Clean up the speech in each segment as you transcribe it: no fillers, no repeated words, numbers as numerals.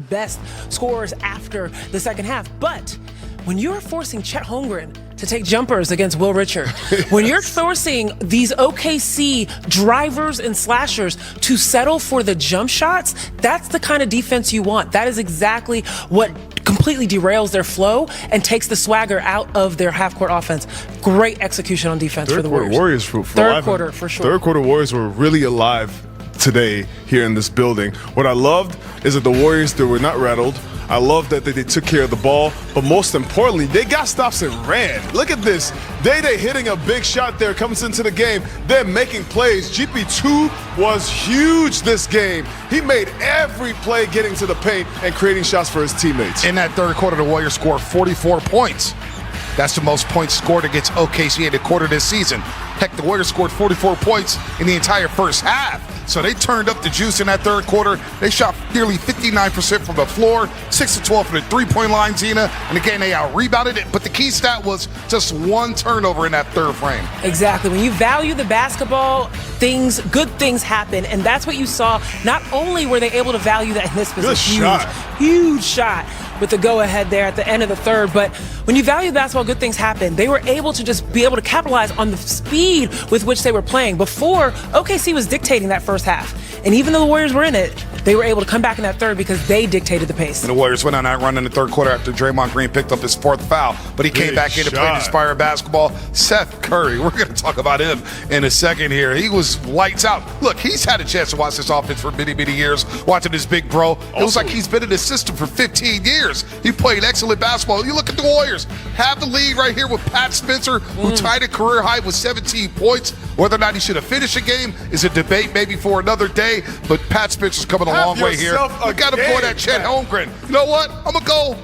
best scorers after the second half. But when you're forcing Chet Holmgren to take jumpers against Will Richard, when you're forcing these OKC drivers and slashers to settle for the jump shots, that's the kind of defense you want. That is exactly what completely derails their flow and takes the swagger out of their half-court offense. Great execution on defense for the Warriors. Third quarter, for sure. Third quarter Warriors were really alive today here in this building. What I loved is that the Warriors, they were not rattled. I love that they took care of the ball, but most importantly, they got stops and ran. Look at this. Day hitting a big shot there, comes into the game. They're making plays. GP2 was huge this game. He made every play getting to the paint and creating shots for his teammates. In that third quarter, the Warriors scored 44 points. That's the most points scored against OKC in a quarter this season. Heck, the Warriors scored 44 points in the entire first half. So they turned up the juice in that third quarter. They shot nearly 59% from the floor, 6 of 12 from the three-point line, Zena. And again, they out-rebounded it. But the key stat was just one turnover in that third frame. Exactly. When you value the basketball, good things happen. And that's what you saw. Not only were they able to value that, and this was huge shot with the go-ahead there at the end of the third. But when you value basketball, good things happen. They were able to just be able to capitalize on the speed with which they were playing. Before, OKC was dictating that first half. And even though the Warriors were in it, they were able to come back in that third because they dictated the pace. And the Warriors went on that run in the third quarter after Draymond Green picked up his fourth foul. But he came back in to play inspired basketball. Seth Curry, we're going to talk about him in a second here. He was lights out. Look, he's had a chance to watch this offense for many, many years, watching this big bro. It was like he's been in the system for 15 years. He played excellent basketball. You look at the Warriors, have the lead right here with Pat Spencer, who tied a career high with 17 points. Whether or not he should have finished a game is a debate maybe for another day, but Pat Spencer's coming a long way here. You got to point at Chet Holmgren. You know what? I'm going to go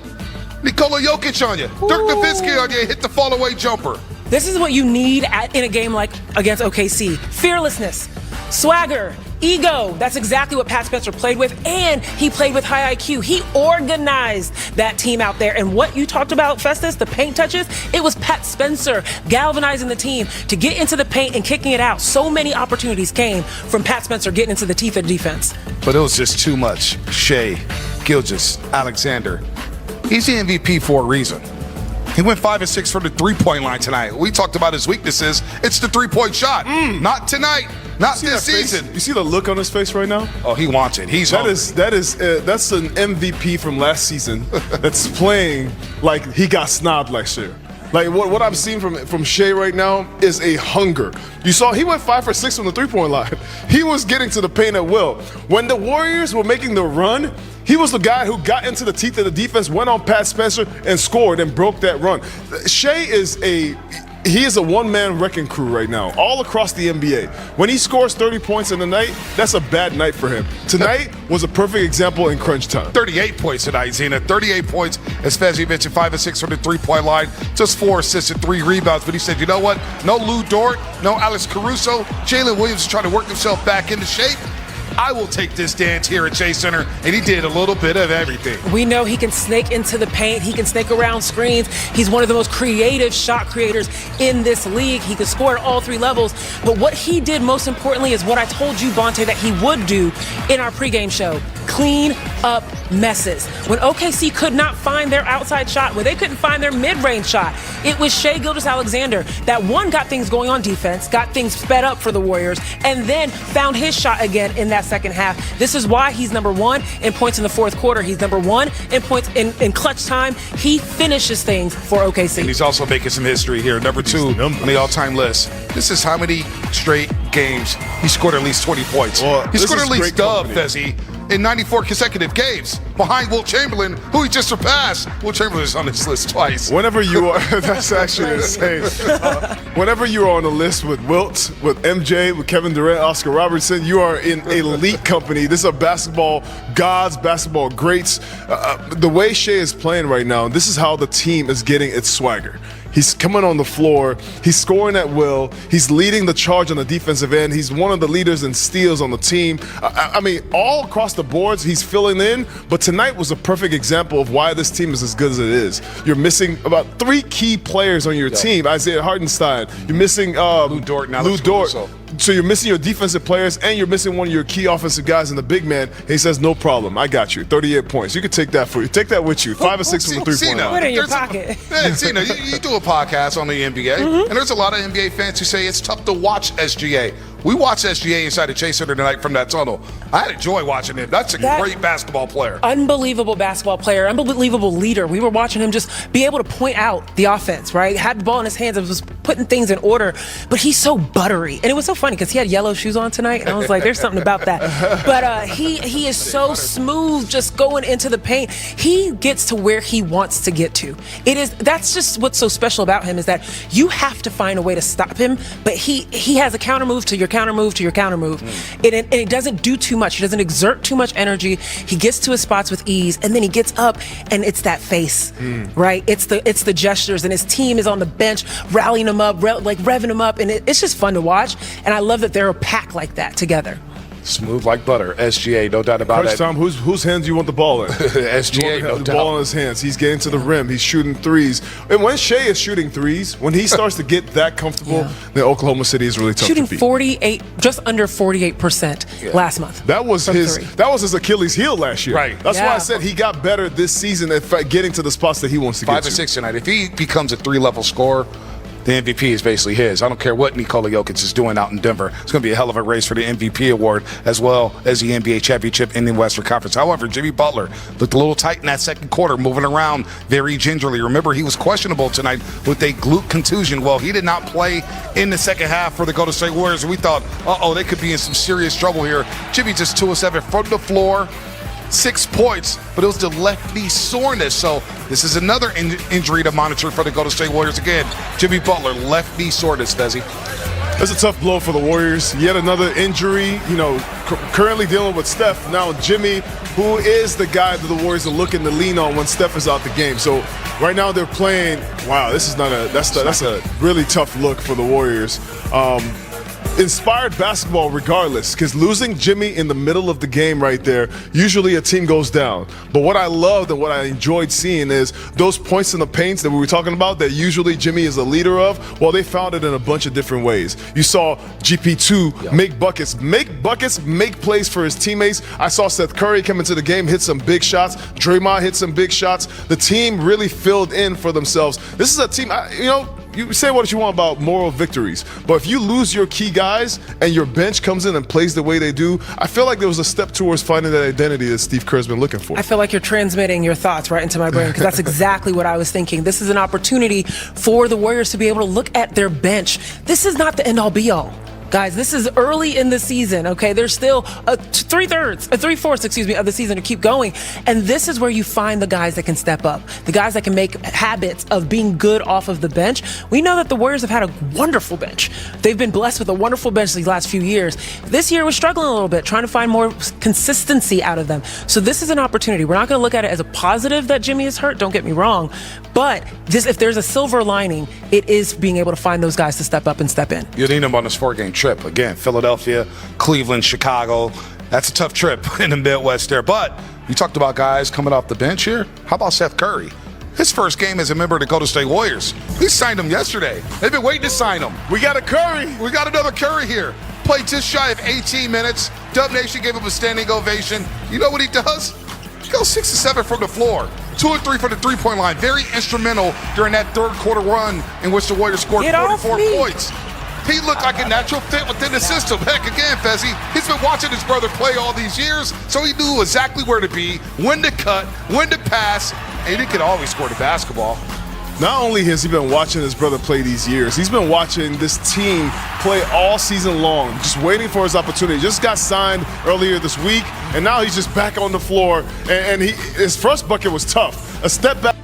Nikola Jokic on you. Dirk Nowitzki on you. Hit the fall-away jumper. This is what you need in a game like against OKC. Fearlessness, swagger, ego. That's exactly what Pat Spencer played with, and he played with high IQ. He organized that team out there. And what you talked about, Festus, the paint touches, it was Pat Spencer galvanizing the team to get into the paint and kicking it out. So many opportunities came from Pat Spencer getting into the teeth of defense. But it was just too much. Shai Gilgeous-Alexander, he's the MVP for a reason. He went 5 of 6 from the three-point line tonight. We talked about his weaknesses. It's the three-point shot. Not tonight. Not this season. You see the look on his face right now? Oh, he wants it. He's hungry. That's an MVP from last season that's playing like he got snobbed last year. Like what I'm seeing from Shai right now is a hunger. You saw he went 5 for 6 from the three-point line. He was getting to the paint at will. When the Warriors were making the run, he was the guy who got into the teeth of the defense, went on Pat Spencer, and scored and broke that run. Shai is a one-man wrecking crew right now, all across the NBA. When he scores 30 points in a night, that's a bad night for him. Tonight was a perfect example in crunch time. 38 points tonight, Zena. 38 points, as Fezzi mentioned, 5 of 6 from the three-point line, just 4 assists and 3 rebounds. But he said, you know what? No Lou Dort, no Alex Caruso. Jalen Williams is trying to work himself back into shape. I will take this dance here at Chase Center, and he did a little bit of everything. We know he can snake into the paint. He can snake around screens. He's one of the most creative shot creators in this league. He can score at all 3 levels. But what he did most importantly is what I told you, Bonte, that he would do in our pregame show. Clean up messes. When OKC could not find their outside shot, when they couldn't find their mid-range shot, it was Shai Gilgeous-Alexander that got things going on defense, got things sped up for the Warriors, and then found his shot again in that second half. This is why he's number 1 in points in the fourth quarter. He's number 1 in points in clutch time. He finishes things for OKC. And he's also making some history here. Number 2 on the all-time list. This is how many straight games he scored at least 20 points. Well, he scored at least Fezzi, in 94 consecutive games behind Wilt Chamberlain, who he just surpassed. Wilt Chamberlain's on this list twice. Whenever you are, that's actually insane. Whenever you are on a list with Wilt, with MJ, with Kevin Durant, Oscar Robertson, you are in elite company. This is a basketball gods, basketball greats. The way Shai is playing right now, this is how the team is getting its swagger. He's coming on the floor. He's scoring at will. He's leading the charge on the defensive end. He's one of the leaders in steals on the team. I mean, all across the boards, he's filling in. But tonight was a perfect example of why this team is as good as it is. You're missing about 3 key players on your team. Isaiah Hartenstein. You're missing Lou Dort. So you're missing your defensive players and you're missing one of your key offensive guys in the big man. He says, no problem. I got you. 38 points. You can take that with you. 5 or 6 from the 3-point line. Put it in your pocket. Cena, you do a podcast on the NBA, and there's a lot of NBA fans who say it's tough to watch SGA. We watched SGA inside the Chase Center tonight from that tunnel. I had enjoy watching him. That's a great basketball player. Unbelievable basketball player, unbelievable leader. We were watching him just be able to point out the offense, right? Had the ball in his hands and was putting things in order, but he's so buttery. And it was so funny because he had yellow shoes on tonight, and I was like, there's something about that. But he is so smooth just going into the paint. He gets to where he wants to get to. That's just what's so special about him is that you have to find a way to stop him, but he has a counter move to your counter move to your counter move. And it doesn't do too much. He doesn't exert too much energy. He gets to his spots with ease, and then he gets up, and it's that face, right? It's the gestures, and his team is on the bench rallying him up, revving him up, and it's just fun to watch. And I love that they're a pack like that together. Smooth like butter. SGA, no doubt about Crunch it. time, whose hands do you want the ball in? SGA, no the doubt. ball in his hands. He's getting to the rim. He's shooting threes. And when Shea is shooting threes, when he starts to get that comfortable, then Oklahoma City is really tough Shooting to beat. 48, just under 48% last month. That was his Achilles heel last year. Right. That's why I said he got better this season at getting to the spots that he wants to get to. 5 or 6 tonight. If he becomes a 3-level scorer, the MVP is basically his. I don't care what Nikola Jokic is doing out in Denver. It's going to be a hell of a race for the MVP award as well as the NBA championship in the Western Conference. However, Jimmy Butler looked a little tight in that second quarter, moving around very gingerly. Remember, he was questionable tonight with a glute contusion. Well, he did not play in the second half for the Golden State Warriors. We thought, they could be in some serious trouble here. Jimmy just 2 of 7 from the floor. 6 points, but it was the left knee soreness. So this is another injury to monitor for the Golden State Warriors. Again, Jimmy Butler, left knee soreness, Fezzi. That's a tough blow for the Warriors. Yet another injury, currently dealing with Steph. Now Jimmy, who is the guy that the Warriors are looking to lean on when Steph is out the game. So right now they're playing, that's a really tough look for the Warriors. Inspired basketball regardless, because losing Jimmy in the middle of the game right there, usually a team goes down. But what I loved and what I enjoyed seeing is those points in the paints that we were talking about that usually Jimmy is a leader of, well, they found it in a bunch of different ways. You saw GP2 make buckets, make plays for his teammates. I saw Seth Curry come into the game, hit some big shots. Draymond hit some big shots. The team really filled in for themselves. This is a team, you say what you want about moral victories, but if you lose your key guys and your bench comes in and plays the way they do, I feel like there was a step towards finding that identity that Steve Kerr's been looking for. I feel like you're transmitting your thoughts right into my brain because that's exactly what I was thinking. This is an opportunity for the Warriors to be able to look at their bench. This is not the end-all be-all. Guys, this is early in the season, okay? There's still three-fourths of the season to keep going. And this is where you find the guys that can step up, the guys that can make habits of being good off of the bench. We know that the Warriors have had a wonderful bench. They've been blessed with a wonderful bench these last few years. This year was struggling a little bit, trying to find more consistency out of them. So this is an opportunity. We're not going to look at it as a positive that Jimmy is hurt, don't get me wrong. But if there's a silver lining, it is being able to find those guys to step up and step in. You need them on this 4-game trip. Again, Philadelphia, Cleveland, Chicago. That's a tough trip in the Midwest there. But you talked about guys coming off the bench here. How about Seth Curry? His first game as a member of the Golden State Warriors. We signed him yesterday. They've been waiting to sign him. We got a Curry. We got another Curry here. Played just shy of 18 minutes. Dub Nation gave him a standing ovation. You know what he does? He goes 6 of 7 from the floor. 2 of 3 from the 3-point line. Very instrumental during that third quarter run in which the Warriors scored 44 points. He looked like a natural fit within the system. Heck, again, Fezzi, he's been watching his brother play all these years, so he knew exactly where to be, when to cut, when to pass, and he could always score the basketball. Not only has he been watching his brother play these years, he's been watching this team play all season long, just waiting for his opportunity. Just got signed earlier this week, and now he's just back on the floor, and his first bucket was tough. A step back.